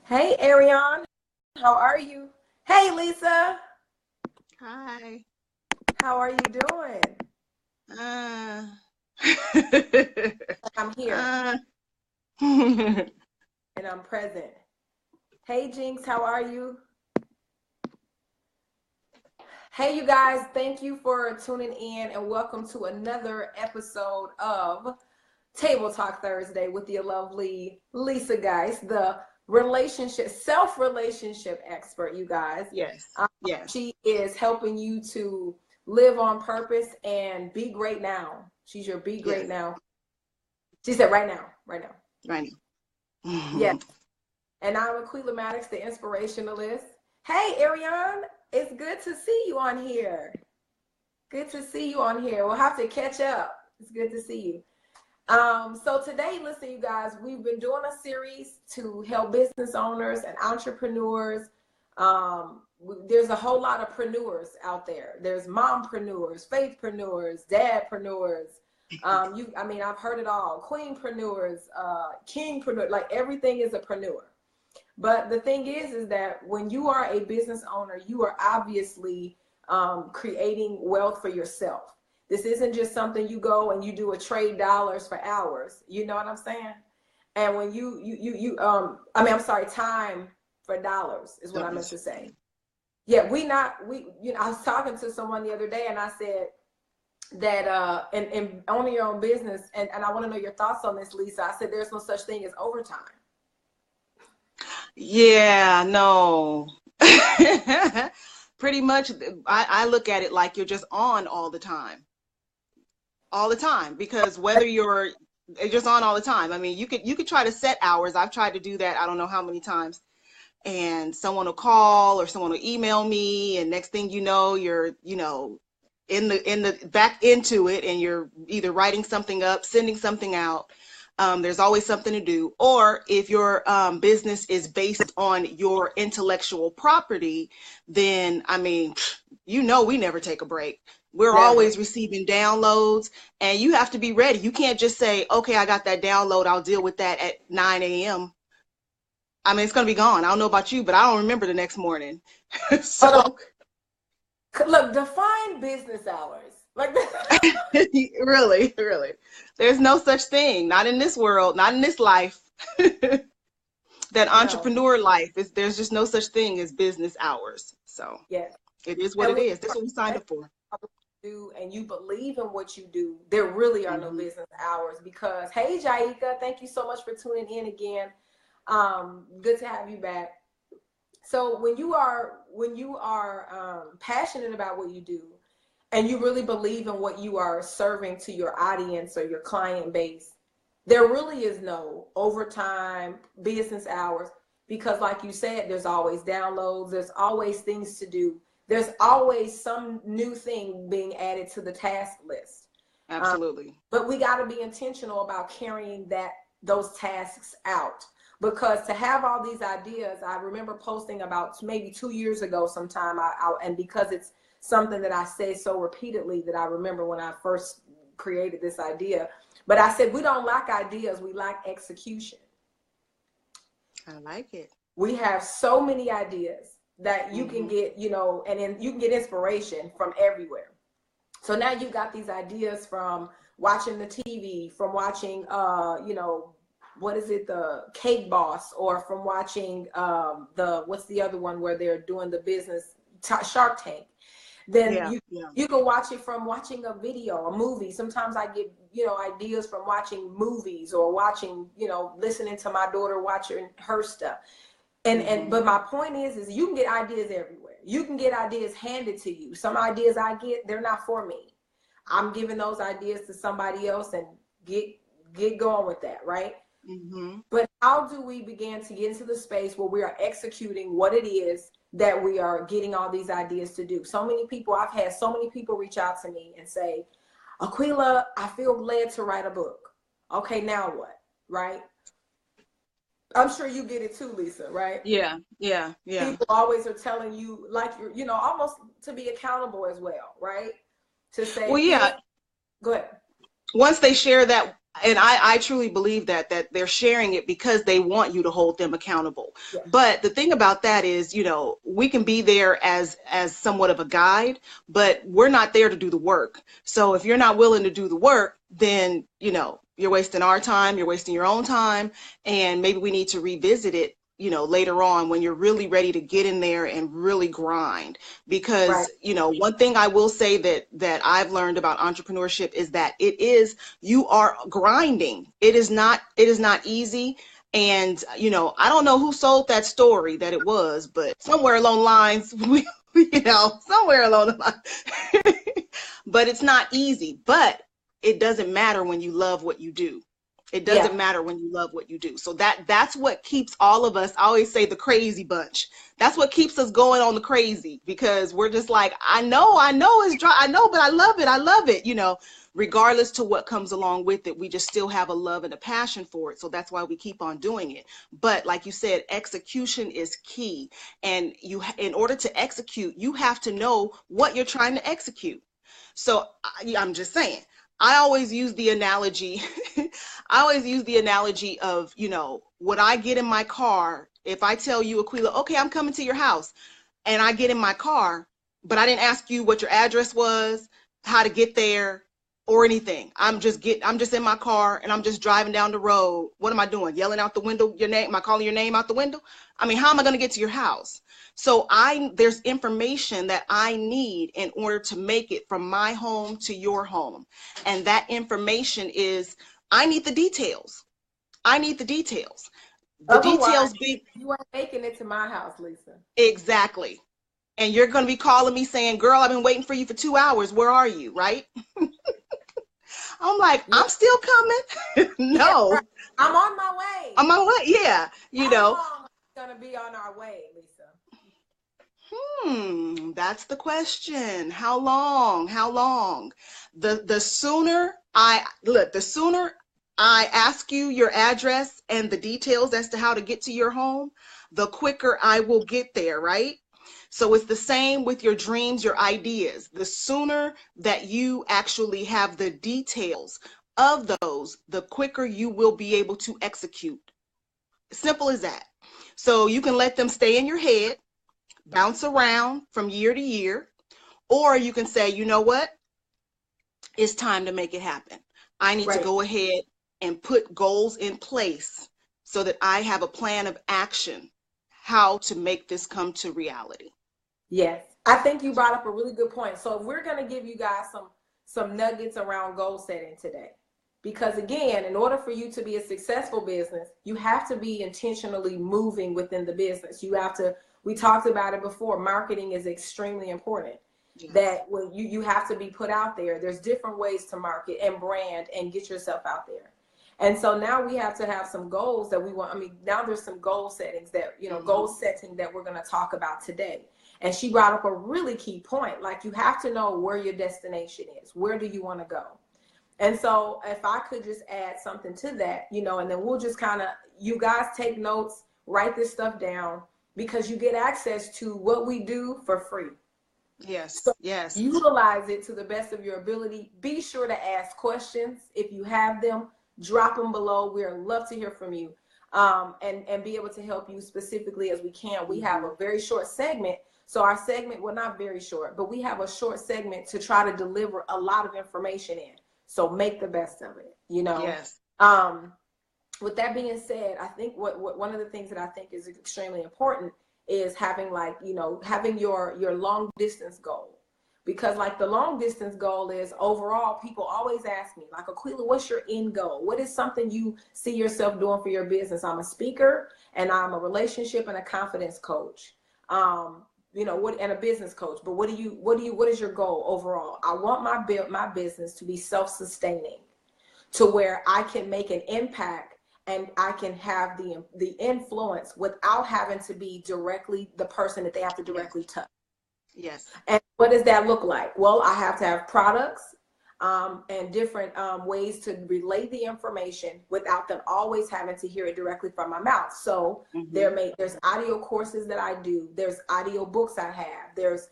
Hey, Ariane, how are you? Hey, Lisa, Hi. how are you doing? Uh, I'm here uh, and I'm present. Hey, Jinx, how are you? Hey, you guys, thank you for tuning in and welcome to another episode of Table Talk Thursday with your lovely Lisa, guys, the self relationship expert, you guys. yes, Um, yes, she is helping you to live on purpose and be great now. She's your be great yes, now. She said right now, right now. right Yeah. now. And I'm Aquila Maddox, the inspirationalist. Hey, Ariane, it's good to see you on here. Good to see you on here. We'll have to catch up. It's good to see you. So today, listen, you guys, we've been doing a series to help business owners and entrepreneurs. There's a whole lot of preneurs out there. There's mompreneurs, faithpreneurs, dadpreneurs. I've heard it all. Queenpreneurs, kingpreneur, like everything is a preneur. But the thing is that when you are a business owner, you are obviously creating wealth for yourself. This isn't just something you go and you do a trade dollars for hours. You know what I'm saying? And when I'm sorry, time for dollars is what I meant Dollars. to say. Yeah, I was talking to someone the other day and I said that and owning your own business, and I want to know your thoughts on this, Lisa. I said there's no such thing as overtime. Yeah, no. Pretty much, I look at it like you're just on all the time, because whether you're just on all the time. I mean, you could try to set hours. I've tried to do that. I don't know how many times. And someone will call or someone will email me, and next thing you know, you're in the back into it, and you're either writing something up, sending something out. There's always something to do. Or if your business is based on your intellectual property, then I mean, we never take a break. We're Never. always receiving downloads, and you have to be ready. You can't just say, okay, I got that download, I'll deal with that at 9 a.m. I mean, it's going to be gone. I don't know about you, but I don't remember the next morning. Hold So, on. Look, define business hours. Like really, really, there's no such thing. Not in this world, not in this life. That no. entrepreneur life is, there's just no such thing as business hours. So, Yes. it is what And it when is. This is what we signed up for. you do and you believe in what you do, there really are no Hmm. business hours because hey Jaika, thank you so much for tuning in again. Good to have you back. So when you are passionate about what you do and you really believe in what you are serving to your audience or your client base, there really is no overtime business hours because like you said, there's always downloads, there's always things to do, there's always some new thing being added to the task list. um, Absolutely. but we got to be intentional about carrying those tasks out because to have all these ideas, I remember posting about maybe 2 years ago sometime, and because it's something that I say so repeatedly that I remember when I first created this idea, but I said we don't lack ideas, we lack execution. I like it. We have so many ideas that you can Hmm. get, and then you can get inspiration from everywhere. So now you got these ideas from watching the TV, from watching, what is it, the Cake Boss, or from watching what's the other one where they're doing the business, Shark Tank. Then Yeah, you yeah. you can watch it from watching a video, a movie. Sometimes I get, ideas from watching movies or watching, listening to my daughter watching her stuff. And Hmm. but my point is you can get ideas everywhere. You can get ideas handed to you. Some ideas I get, they're not for me. I'm giving those ideas to somebody else and get get going with that, right? Hmm. But how do we begin to get into the space where we are executing what it is that we are getting all these ideas to do? I've had so many people reach out to me and say, Aquila, I feel led to write a book. Okay, now what? Right? I'm sure you get it too, Lisa, right? Yeah, yeah, yeah. People always are telling you like you're, almost to be accountable as well, right? To Well, say, yeah. go ahead. Once they share that And I truly believe that they're sharing it because they want you to hold them accountable. Yeah. But the thing about that is, we can be there as somewhat of a guide, but we're not there to do the work. So if you're not willing to do the work, then you're wasting our time, you're wasting your own time, and maybe we need to revisit it later on when you're really ready to get in there and really grind. Because Right. one thing I will say that I've learned about entrepreneurship is that you are grinding. It is not easy. And I don't know who sold that story that it was, but somewhere along the lines somewhere along the line. But it's not easy, but it doesn't matter when you love what you do. It doesn't Yeah. matter when you love what you do. So that's what keeps all of us, I always say, the crazy bunch. That's what keeps us going on the crazy, because we're just like, I know it's dry. I know, but I love it. I love it. Regardless to what comes along with it, we just still have a love and a passion for it. So that's why we keep on doing it. But like you said, execution is key. And in order to execute, you have to know what you're trying to execute. So I'm just saying, I always use the analogy. I always use the analogy of, what I get in my car. If I tell you, Aquila, okay, I'm coming to your house, and I get in my car, but I didn't ask you what your address was, how to get there, or anything. I'm just in my car and I'm just driving down the road. What am I doing? Yelling out the window your name? Am I calling your name out the window? I mean, how am I going to get to your house? So there's information that I need in order to make it from my home to your home. And that information is, I need the details. I need the details. The Otherwise, details be you ain't making it to my house, Lisa. exactly. And you're going to be calling me saying, girl, I've been waiting for you for 2 hours. Where are you? Right? I'm like, Yeah. I'm still coming. Yeah. No, Right. I'm on my way. I'm on what? Yeah. How long are we gonna be on our way, Lisa? That's the question. How long? How long? The sooner the sooner I ask you your address and the details as to how to get to your home, the quicker I will get there, right? So it's the same with your dreams, your ideas. The sooner that you actually have the details of those, the quicker you will be able to execute. Simple as that. So you can let them stay in your head, bounce around from year to year, or you can say, you know what? It's time to make it happen. I need to Right. go ahead and put goals in place so that I have a plan of action, how to make this come to reality. Yes. I think you brought up a really good point. So we're gonna give you guys some nuggets around goal setting today. Because again, in order for you to be a successful business, you have to be intentionally moving within the business. We talked about it before, marketing is extremely important. Yes. That when you have to be put out there, there's different ways to market and brand and get yourself out there. And so now we have to have some goals that we want. I mean, now there's some goal settings that, goal setting that we're going to talk about today. And she brought up a really key point. Like, you have to know where your destination is. Where do you want to go? And so if I could just add something to that, and then we'll just you guys take notes, write this stuff down, because you get access to what we do for free. Yes. So Yes. utilize it to the best of your ability. Be sure to ask questions. If you have them, drop them below. We'd love to hear from you, and be able to help you specifically as we can. We have a very short segment. So our segment, well, not very short, but we have a short segment to try to deliver a lot of information in. So make the best of it, Yes. With that being said, I think what one of the things that I think is extremely important is having having your long distance goal. Because like the long distance goal is overall, people always ask me, like, Aquila, what's your end goal? What is something you see yourself doing for your business? I'm a speaker and I'm a relationship and a confidence coach. And a business coach, but what is your goal overall? I want my business to be self-sustaining, to where I can make an impact and I can have the influence without having to be directly the person that they have to directly touch. Yes. And what does that look like? Well, I have to have products and different ways to relay the information without them always having to hear it directly from my mouth. So there's audio courses that I do. There's audio books I have. There's,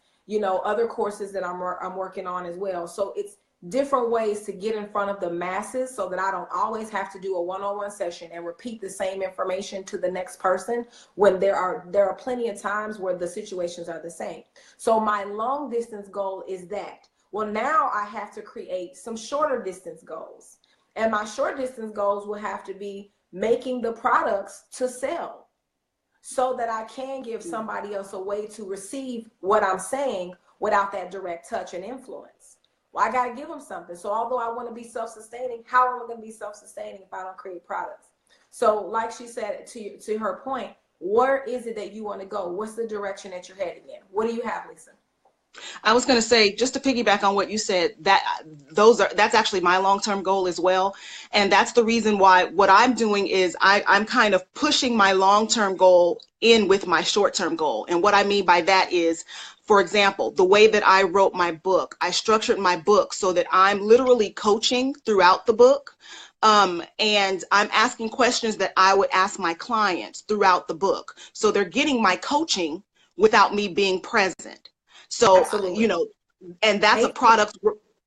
other courses that I'm working on as well. So it's different ways to get in front of the masses so that I don't always have to do a one-on-one session and repeat the same information to the next person when there are plenty of times where the situations are the same. So my long distance goal is that. Well, now I have to create some shorter distance goals. And my short distance goals will have to be making the products to sell so that I can give somebody else a way to receive what I'm saying without that direct touch and influence. Well, I got to give them something. So although I want to be self-sustaining, how am I going to be self-sustaining if I don't create products? So like she said, to her point, where is it that you want to go? What's the direction that you're heading in? What do you have, Lisa? I was going to say, just to piggyback on what you said, that's actually my long-term goal as well. And that's the reason why what I'm doing is I'm kind of pushing my long-term goal in with my short-term goal. And what I mean by that is, for example, the way that I wrote my book, I structured my book so that I'm literally coaching throughout the book. And I'm asking questions that I would ask my clients throughout the book. So they're getting my coaching without me being present. So, Absolutely. you know, and that's a product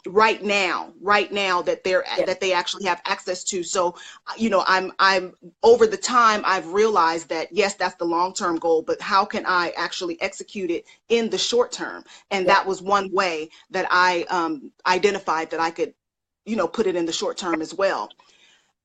right now that that they actually have access to. So, you know, I'm over the time I've realized that, yes, that's the long-term goal, but how can I actually execute it in the short term? And that was one way that I identified that I could, you know, put it in the short term as well.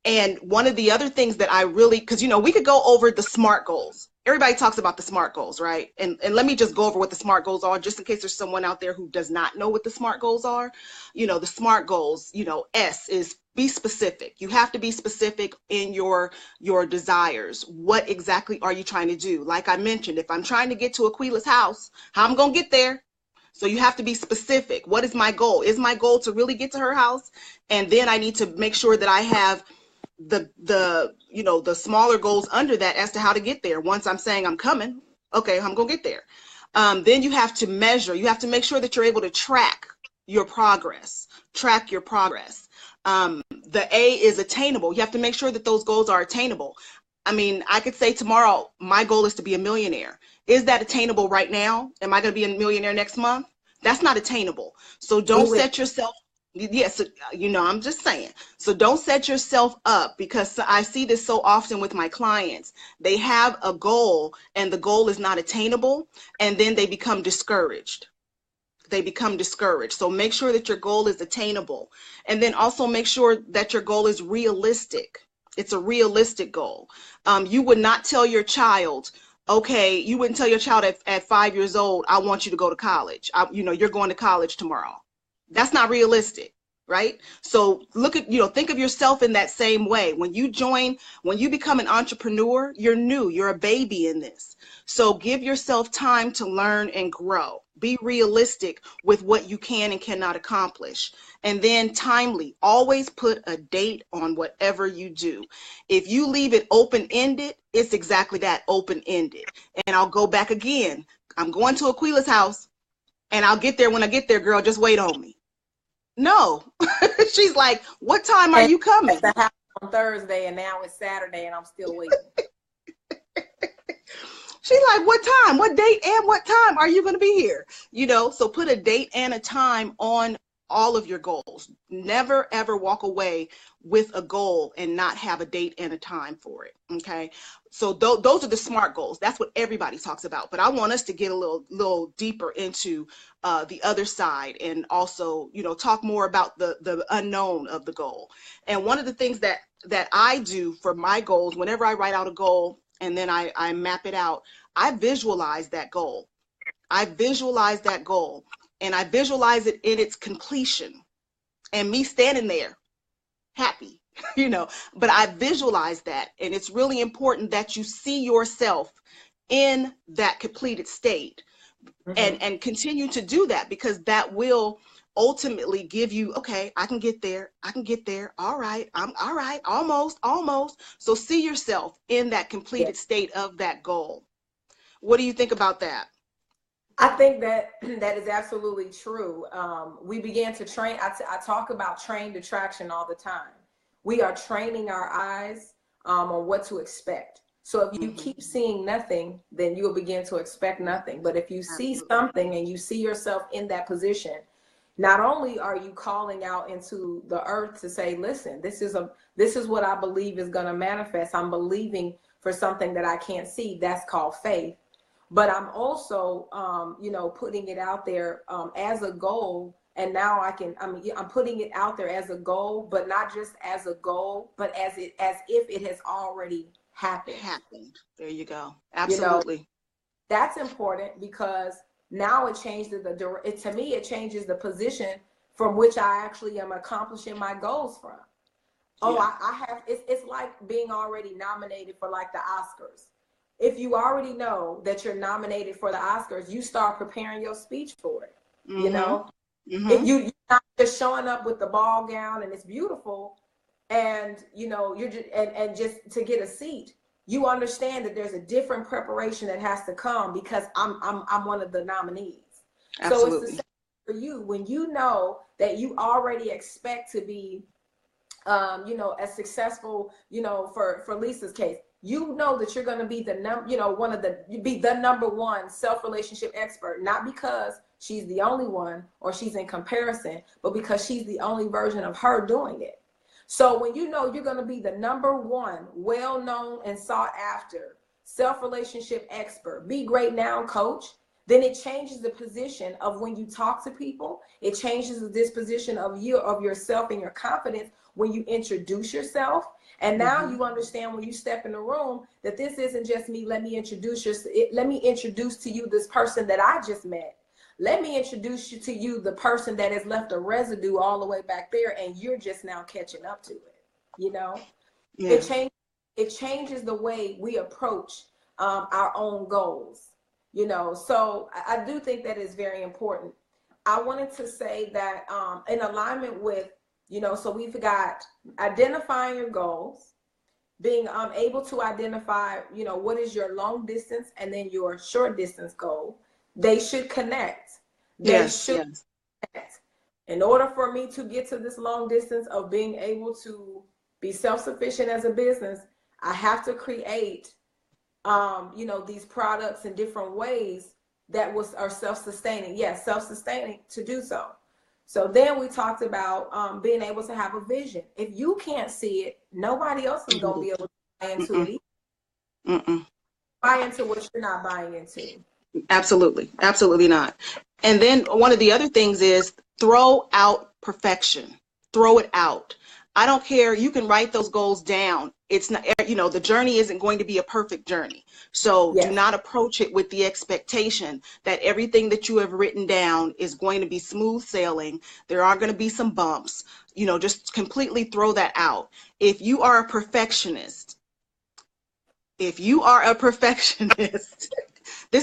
And one of the other things that I really, because, you know, we could go over the SMART goals. Everybody talks about the SMART goals, right? And let me just go over what the SMART goals are, just in case there's someone out there who does not know what the SMART goals are. You know, the SMART goals, you know, S is be specific. You have to be specific in your desires. What exactly are you trying to do? Like I mentioned, if I'm trying to get to Aquila's house, how I'm going to get there? So you have to be specific. What is my goal? Is my goal to really get to her house? And then I need to make sure that I have the you know, the smaller goals under that as to how to get there. Once I'm saying I'm coming, okay, I'm gonna get there. Then you have to measure. You have to make sure that you're able to track your progress. The A is attainable. You have to make sure that those goals are attainable. I mean, I could say tomorrow my goal is to be a millionaire. Is that attainable right now? Am I going to be a millionaire next month? That's not attainable. So don't set yourself. Yes, you know, I'm just saying. So don't set yourself up, because I see this so often with my clients. They have a goal and the goal is not attainable, and then they become discouraged. So make sure that your goal is attainable, and then also make sure that your goal is realistic. It's a realistic goal. You would not tell your child, okay, you wouldn't tell your child at 5 years old, I want you to go to college. You know, you're going to college tomorrow. That's not realistic, right? So look at, you know, think of yourself in that same way. When you become an entrepreneur, you're new, you're a baby in this. So give yourself time to learn and grow. Be realistic with what you can and cannot accomplish. And then timely, always put a date on whatever you do. If you leave it open-ended, it's exactly that, open-ended. And I'll go back again. I'm going to Aquila's house and I'll get there when I get there, girl, just wait on me. No. She's like, what time are you coming? At the house on Thursday and now it's Saturday and I'm still waiting. She's like, what time, what date and what time are you going to be here? You know, so put a date and a time on all of your goals. Never, ever walk away with a goal and not have a date and a time for it. Okay. So those are the SMART goals. That's what everybody talks about. But I want us to get a little deeper into the other side, and also, you know, talk more about the unknown of the goal. And one of the things that I do for my goals, whenever I write out a goal and then I map it out, I visualize that goal. And I visualize it in its completion and me standing there happy, you know, but I visualize that. And it's really important that you see yourself in that completed state. And continue to do that, because that will ultimately give you, okay, I can get there. All right. I'm all right. Almost. So see yourself in that completed state of that goal. What do you think about that? I think that is absolutely true. We began to train. I talk about trained attraction all the time. We are training our eyes on what to expect. So if you keep seeing nothing, then you'll begin to expect nothing. But if you see something and you see yourself in that position, not only are you calling out into the earth to say, listen, this is what I believe is going to manifest. I'm believing for something that I can't see. That's called faith. But I'm also, putting it out there as a goal. And now I'm putting it out there as a goal, but not just as a goal, but as if it has already happened. There you go. Absolutely. That's important, because now it changes to me, it changes the position from which I actually am accomplishing my goals from. Oh, yeah. I have, it's like being already nominated for like the Oscars. If you already know that you're nominated for the Oscars, you start preparing your speech for it. Mm-hmm. You know, you're not just showing up with the ball gown and it's beautiful, and you're just and just to get a seat. You understand that there's a different preparation that has to come because I'm one of the nominees. Absolutely. So it's the same for you when you know that you already expect to be, as successful. For Lisa's case, you know that you're going to be the number one self-relationship expert, not because she's the only one or she's in comparison, but because she's the only version of her doing it. So when you know you're going to be the number one, well-known and sought after self-relationship expert, be great now coach, then it changes the position of when you talk to people. It changes the disposition of yourself and your confidence when you introduce yourself. And now you understand when you step in the room that this isn't just me. Let me introduce to you this person that I just met. Let me introduce to you the person that has left a residue all the way back there, and you're just now catching up to it. Yeah. It changes the way we approach our own goals. So I do think that is very important. I wanted to say that in alignment with, so we've got identifying your goals, being able to identify, what is your long distance and then your short distance goal. They should connect. Yes. Connect. In order for me to get to this long distance of being able to be self-sufficient as a business, I have to create, these products in different ways that are self-sustaining. Yes, self-sustaining to do so. So then we talked about being able to have a vision. If you can't see it, nobody else is going to be able to buy into it either. Buy into what you're not buying into. Absolutely. Absolutely not. And then one of the other things is throw out perfection. Throw it out. I don't care. You can write those goals down. It's not, the journey isn't going to be a perfect journey. So do not approach it with the expectation that everything that you have written down is going to be smooth sailing. There are going to be some bumps, just completely throw that out. If you are a perfectionist, this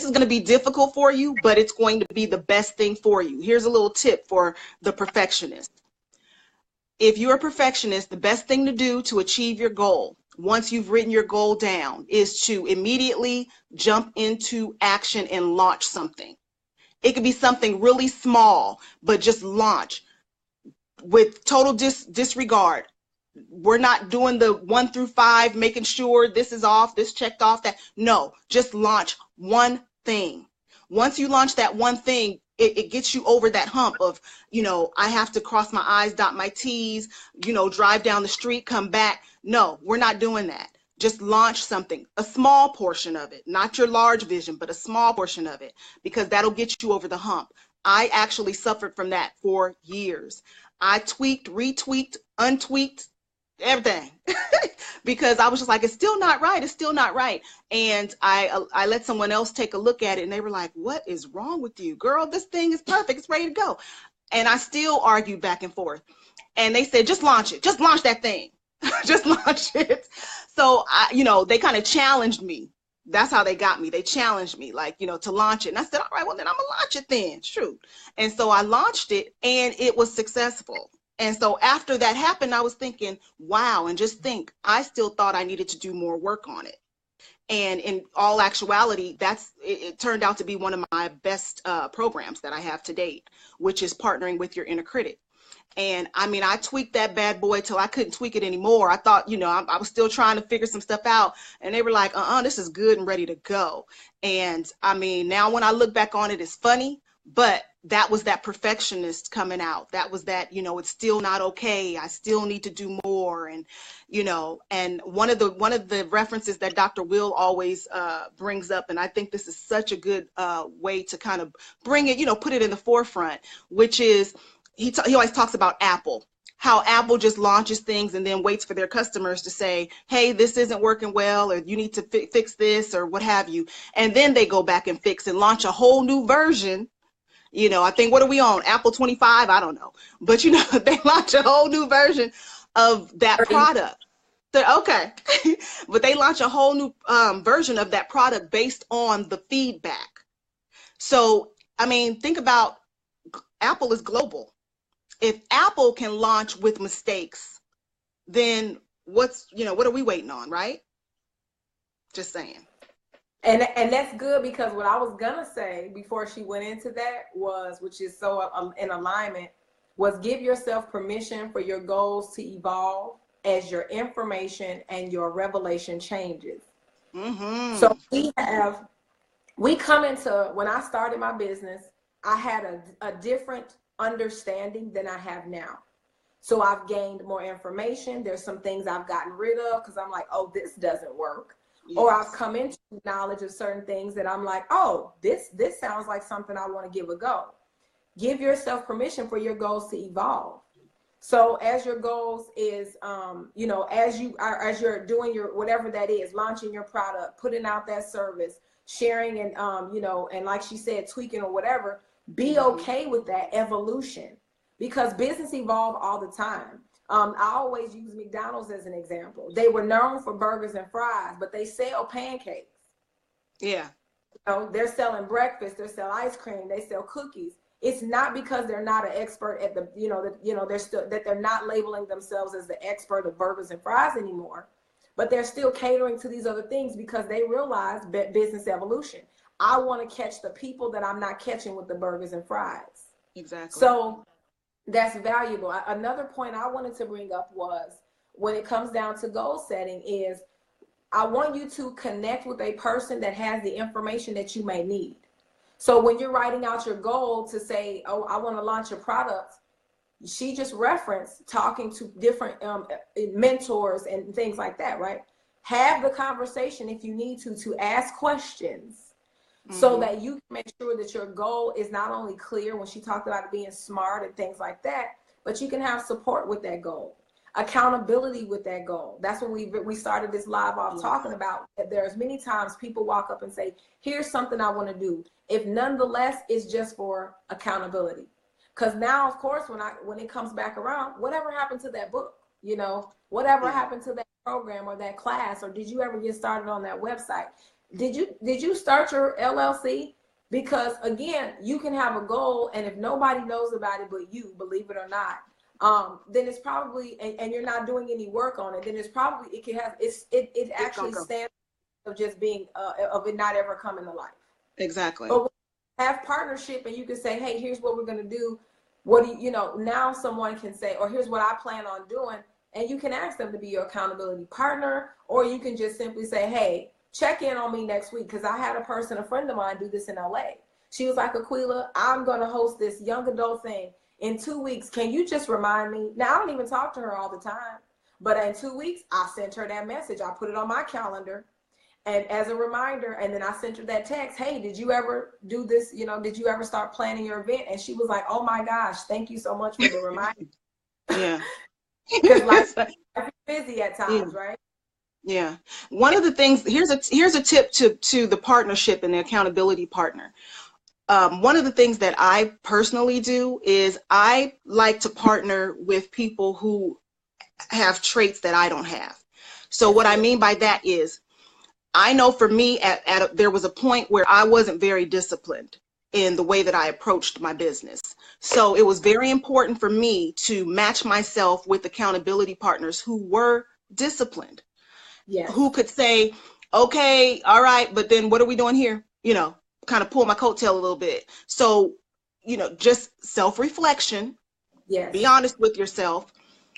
is going to be difficult for you, but it's going to be the best thing for you. Here's a little tip for the perfectionist. If you're a perfectionist, the best thing to do to achieve your goal, once you've written your goal down, is to immediately jump into action and launch something. It could be something really small, but just launch with total disregard. We're not doing the 1 through 5, making sure this is off, this checked off, that. No, just launch one thing. Once you launch that one thing, it gets you over that hump of, I have to cross my I's, dot my T's, drive down the street, come back. No, we're not doing that. Just launch something, a small portion of it, not your large vision, but a small portion of it, because that'll get you over the hump. I actually suffered from that for years. I tweaked, retweaked, untweaked, everything because I was just like, it's still not right. It's still not right. And I let someone else take a look at it, and they were like, what is wrong with you, girl? This thing is perfect. It's ready to go. And I still argued back and forth. And they said, just launch it. Just launch that thing. Just launch it. So they kind of challenged me. That's how they got me. They challenged me, to launch it. And I said, all right, well, then I'm gonna launch it then. Shoot. And so I launched it, and it was successful. And so after that happened, I was thinking, wow, and just think, I still thought I needed to do more work on it. And in all actuality, it turned out to be one of my best programs that I have to date, which is partnering with your inner critic. And I tweaked that bad boy till I couldn't tweak it anymore. I thought, I was still trying to figure some stuff out. And they were like, this is good and ready to go. And now when I look back on it, it's funny. but that was that perfectionist coming out. That was that, it's still not okay. I still need to do more. And, and one of the references that Dr. Will always brings up, and I think this is such a good way to kind of bring it, put it in the forefront, which is he always talks about Apple. How Apple just launches things and then waits for their customers to say, hey, this isn't working well, or you need to fix this, or what have you. And then they go back and fix and launch a whole new version. I think, what are we on? Apple 25? I don't know. But, they launch a whole new version of that product. So, okay. But they launch a whole new version of that product based on the feedback. So, I mean, think about Apple is global. If Apple can launch with mistakes, then what are we waiting on, right? Just saying. And that's good, because what I was gonna say before she went into that was, which is so in alignment, was give yourself permission for your goals to evolve as your information and your revelation changes. Mm-hmm. So we come into, when I started my business, I had a different understanding than I have now. So I've gained more information. There's some things I've gotten rid of because I'm like, oh, this doesn't work. Yes. Or I've come into knowledge of certain things that I'm like, oh, this sounds like something I want to give a go. Give yourself permission for your goals to evolve. So as your goals is, as you're doing your, whatever that is, launching your product, putting out that service, sharing, and, and like she said, tweaking or whatever, be okay with that evolution, because business evolve all the time. I always use McDonald's as an example. They were known for burgers and fries, but they sell pancakes. Yeah. They're selling breakfast, they sell ice cream, they sell cookies. It's not because they're not an expert at the, they're still, that they're not labeling themselves as the expert of burgers and fries anymore, but they're still catering to these other things because they realize business evolution. I want to catch the people that I'm not catching with the burgers and fries. Exactly. So that's valuable. Another point I wanted to bring up was, when it comes down to goal setting, is I want you to connect with a person that has the information that you may need. So when you're writing out your goal to say, oh, I want to launch a product, she just referenced talking to different mentors and things like that, right? Have the conversation if you need to ask questions. So that you can make sure that your goal is not only clear, when she talked about it being smart and things like that, but you can have support with that goal, accountability with that goal. That's when we started this live off talking about that. There's many times people walk up and say, here's something I want to do. If nonetheless it's just for accountability. Because now, of course, when it comes back around, whatever happened to that book, whatever happened to that program or that class, or did you ever get started on that website? Did you start your LLC? Because again, you can have a goal, and if nobody knows about it but you, believe it or not, then it's probably, and you're not doing any work on it, then it's probably, it actually stands of just being of it not ever coming to life. Exactly. But have partnership, and you can say, hey, here's what we're going to do. What do you know? Now someone can say, or here's what I plan on doing, and you can ask them to be your accountability partner, or you can just simply say, hey, check in on me next week, because I had a friend of mine do this in LA. She was like, Aquila, I'm going to host this young adult thing in 2 weeks. Can you just remind me? Now, I don't even talk to her all the time, but in 2 weeks, I sent her that message. I put it on my calendar, and as a reminder, and then I sent her that text. Hey, did you ever do this? Did you ever start planning your event? And she was like, oh my gosh, thank you so much for the reminder. Yeah. Because I'm busy at times, right? Yeah. One of the things, here's a tip to the partnership and the accountability partner. One of the things that I personally do is I like to partner with people who have traits that I don't have. So what I mean by that is, I know for me, there was a point where I wasn't very disciplined in the way that I approached my business. So it was very important for me to match myself with accountability partners who were disciplined. Yes. Who could say, okay, all right, but then what are we doing here? Kind of pull my coattail a little bit. So, just self-reflection. Yes. Be honest with yourself.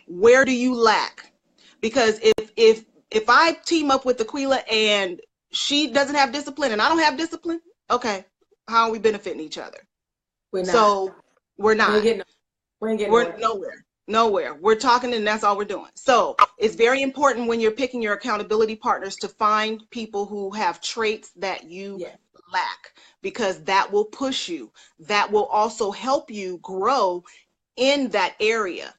Where do you lack? Because if I team up with Aquila and she doesn't have discipline and I don't have discipline, okay, how are we benefiting each other? We're not. So we're We ain't not. getting, we ain't getting We're nowhere. nowhere. Nowhere. We're talking and that's all we're doing. So it's very important when you're picking your accountability partners to find people who have traits that you Yeah. lack, because that will push you. That will also help you grow in that area.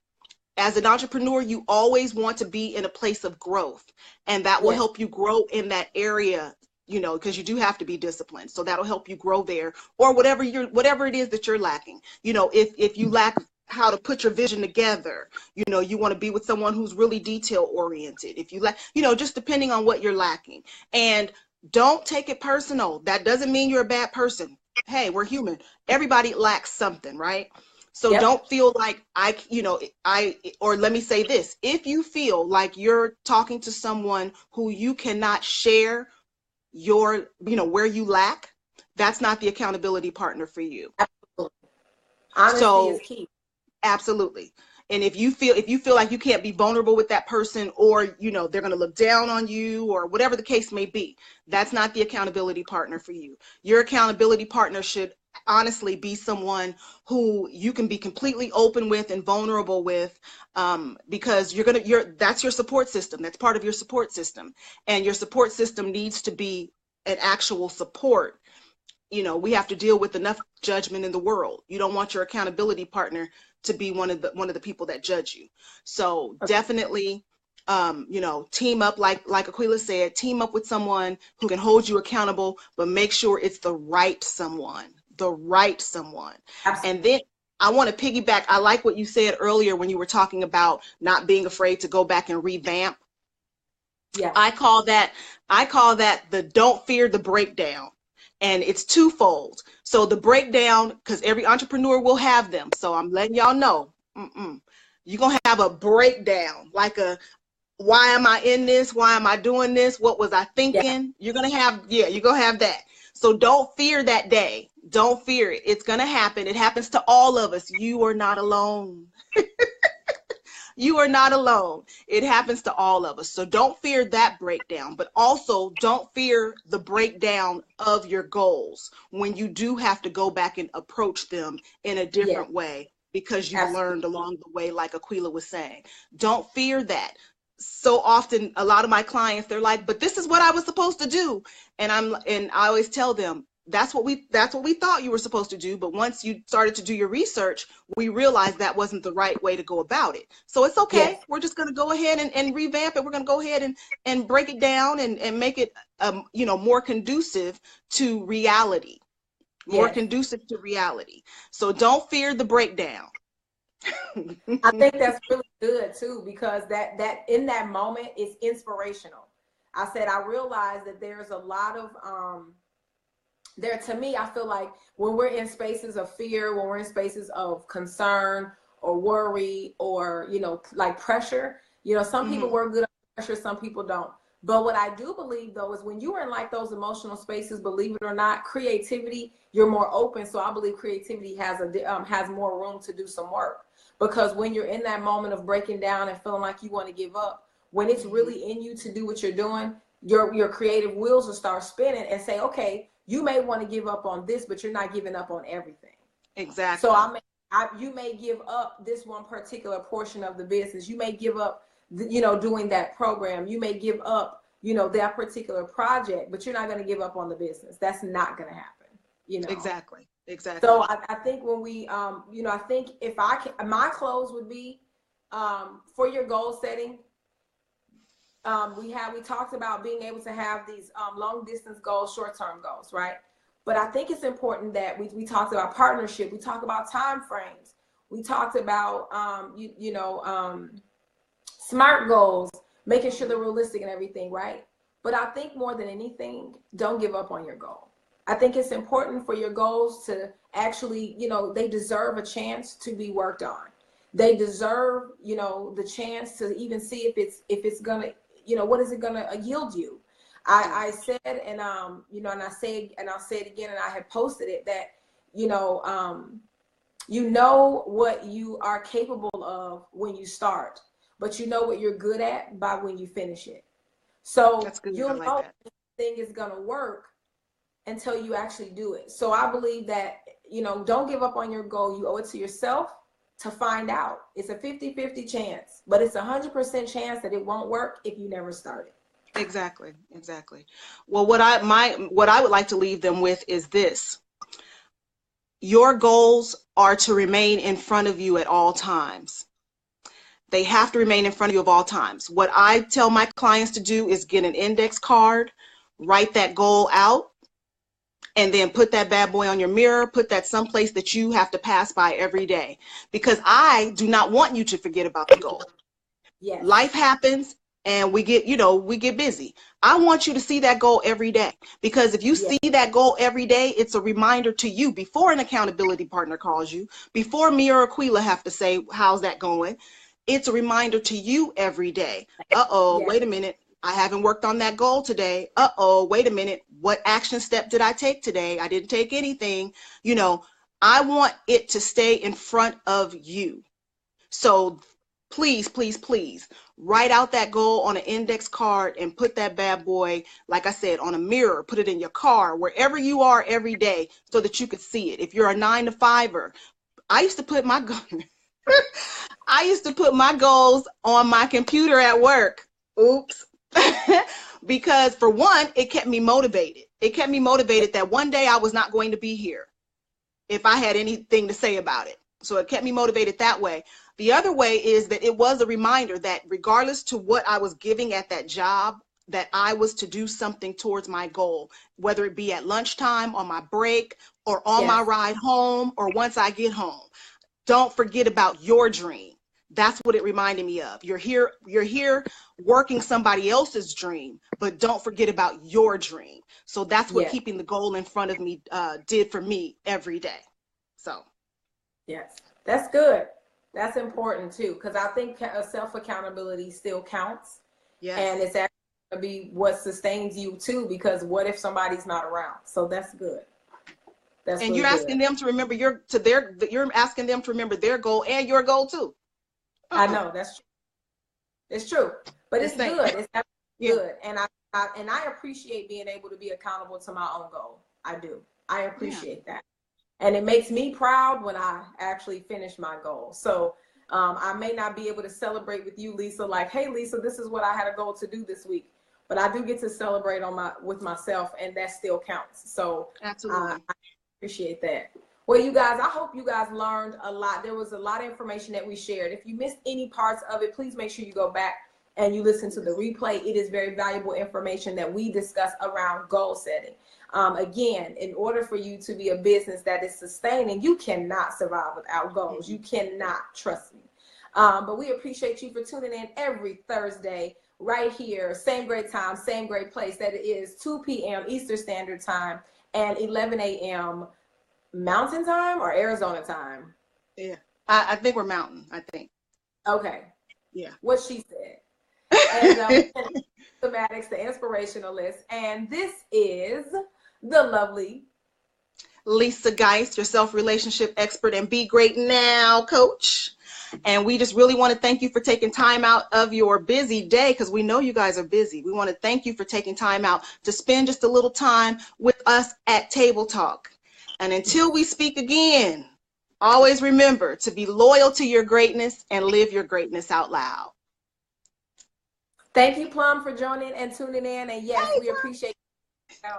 As an entrepreneur, you always want to be in a place of growth, and that will Yes. help you grow in that area, because you do have to be disciplined. So that'll help you grow there, or whatever it is that you're lacking. If you lack how to put your vision together, you want to be with someone who's really detail oriented. If you lack, just depending on what you're lacking. And don't take it personal. That doesn't mean you're a bad person. Hey, we're human. Everybody lacks something, right? So Yep. don't feel like or let me say this, if you feel like you're talking to someone who you cannot share where you lack, that's not the accountability partner for you. Absolutely. Honesty is So key. absolutely. And if you feel like you can't be vulnerable with that person, or they're going to look down on you, or whatever the case may be, that's not the accountability partner for you. Your accountability partner should honestly be someone who you can be completely open with and vulnerable with, because that's your support system. That's part of your support system, and your support system needs to be an actual support. We have to deal with enough judgment in the world. You don't want your accountability partner to be one of the people that judge you. So Okay. definitely, team up, like Aquila said, team up with someone who can hold you accountable, but make sure it's the right someone. Absolutely. And then I want to piggyback. I like what you said earlier when you were talking about not being afraid to go back and revamp. Yeah. I call that the don't fear the breakdown. And it's twofold. So the breakdown, because every entrepreneur will have them. So I'm letting y'all know, you're going to have a breakdown, like why am I in this? Why am I doing this? What was I Yeah. thinking? You're going to have that. So don't fear that day. Don't fear it. It's going to happen. It happens to all of us. You are not alone. You are not alone. It happens to all of us. So don't fear that breakdown, but also don't fear the breakdown of your goals when you do have to go back and approach them in a Yeah. different way, because you've Absolutely. learned along the way, like Aquila was saying. Don't fear that. So often, a lot of my clients, they're like, but this is what I was supposed to do. And I always tell them, that's what we thought you were supposed to do. But once you started to do your research, we realized that wasn't the right way to go about it. So it's okay. Yes. We're just going to go ahead and revamp it. We're going to go ahead and break it down and make it, more conducive to reality, Yes. So don't fear the breakdown. I think that's really good too, because that in that moment is inspirational. I said I realized that there's a lot of there, to me, I feel like when we're in spaces of fear, when we're in spaces of concern or worry, or like pressure, some people Mm-hmm. work good under pressure, some people don't. But what I do believe though is when you are in like those emotional spaces, believe it or not, creativity, you're more open. So I believe creativity has more room to do some work, because when you're in that moment of breaking down and feeling like you want to give up, when it's Mm-hmm. really in you to do what you're doing, your creative wheels will start spinning and say, okay, you may want to give up on this, but you're not giving up on everything. So Exactly. you may give up this one particular portion of the business. You may give up, doing that program. You may give up, that particular project, but you're not going to give up on the business. That's not going to happen. Exactly. So I think when we, I think if I can, my close would be, for your goal setting. We talked about being able to have these long distance goals, short term goals, right? But I think it's important that we talked about partnership. We talked about time frames. We talked about SMART goals, making sure they're realistic and everything, right? But I think more than anything, don't give up on your goal. I think it's important for your goals to actually, they deserve a chance to be worked on. They deserve, the chance to even see if it's gonna, what is it gonna yield you. I said, and and I say, and I'll say it again, and I had posted it, that what you are capable of when you start, but what you're good at by when you finish it. So That's good. I you'll like know that. if the thing is gonna work until you actually do it. So I believe that you know, don't give up on your goal. You owe it to yourself to find out. It's a 50-50 chance, but it's a 100% chance that it won't work if you never started. Exactly, exactly. Well, what I would like to leave them with is this. Your goals are to remain in front of you at all times. They have to remain in front of you at all times. What I tell my clients to do is get an index card, write that goal out, and then put that bad boy on your mirror, put that someplace that you have to pass by every day. Because I do not want you to forget about the goal. Yes. Life happens and we get, we get busy. I want you to see that goal every day, because if you see that goal every day, it's a reminder to you before an accountability partner calls you, before me or Aquila have to say, how's that going? It's a reminder to you every day. Wait a minute. I haven't worked on that goal today. Wait a minute. What action step did I take today? I didn't take anything. I want it to stay in front of you. So please, please, please write out that goal on an index card and put that bad boy, like I said, on a mirror, put it in your car, wherever you are every day, so that you could see it. If you're a 9-to-5er, I used to put my goals on my computer at work. Oops. Because for one, it kept me motivated. It kept me motivated that one day I was not going to be here if I had anything to say about it. So it kept me motivated that way. The other way is that it was a reminder that regardless to what I was giving at that job, that I was to do something towards my goal, whether it be at lunchtime, on my break, or on my ride home, or once I get home. Don't forget about your dream. That's what it reminded me of. You're here working somebody else's dream, but don't forget about your dream. So that's what keeping the goal in front of me did for me every day. So. Yes, that's good. That's important too, because I think self-accountability still counts. Yes. And it's actually going to be what sustains you too, because what if somebody's not around? So that's good. That's and really you're asking them to remember you're asking them to remember their goal and your goal too. I know, that's true. It's true, but it's good. It's good, and I appreciate being able to be accountable to my own goal. I do. I appreciate that. And it makes me proud when I actually finish my goal. So I may not be able to celebrate with you, Lisa, like, hey, Lisa, this is what I had a goal to do this week. But I do get to celebrate with myself, and that still counts. So absolutely. I appreciate that. Well, you guys, I hope you guys learned a lot. There was a lot of information that we shared. If you missed any parts of it, please make sure you go back and you listen to the replay. It is very valuable information that we discuss around goal setting. Again, in order for you to be a business that is sustaining, you cannot survive without goals. You cannot, trust me. But we appreciate you for tuning in every Thursday right here. Same great time, same great place. That is 2 p.m. Eastern Standard Time and 11 a.m. Mountain Time or Arizona time? Yeah, I think we're Mountain, I think. Okay. Yeah. What she said. And Thematics, the inspirationalist. And this is the lovely Lisa Geist, your self-relationship expert and Be Great Now coach. And we just really want to thank you for taking time out of your busy day, because we know you guys are busy. We want to thank you for taking time out to spend just a little time with us at Table Talk. And until we speak again, always remember to be loyal to your greatness and live your greatness out loud. Thank you, Plum, for joining and tuning in. And yes, we appreciate you.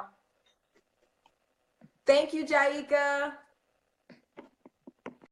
Thank you, Jaika.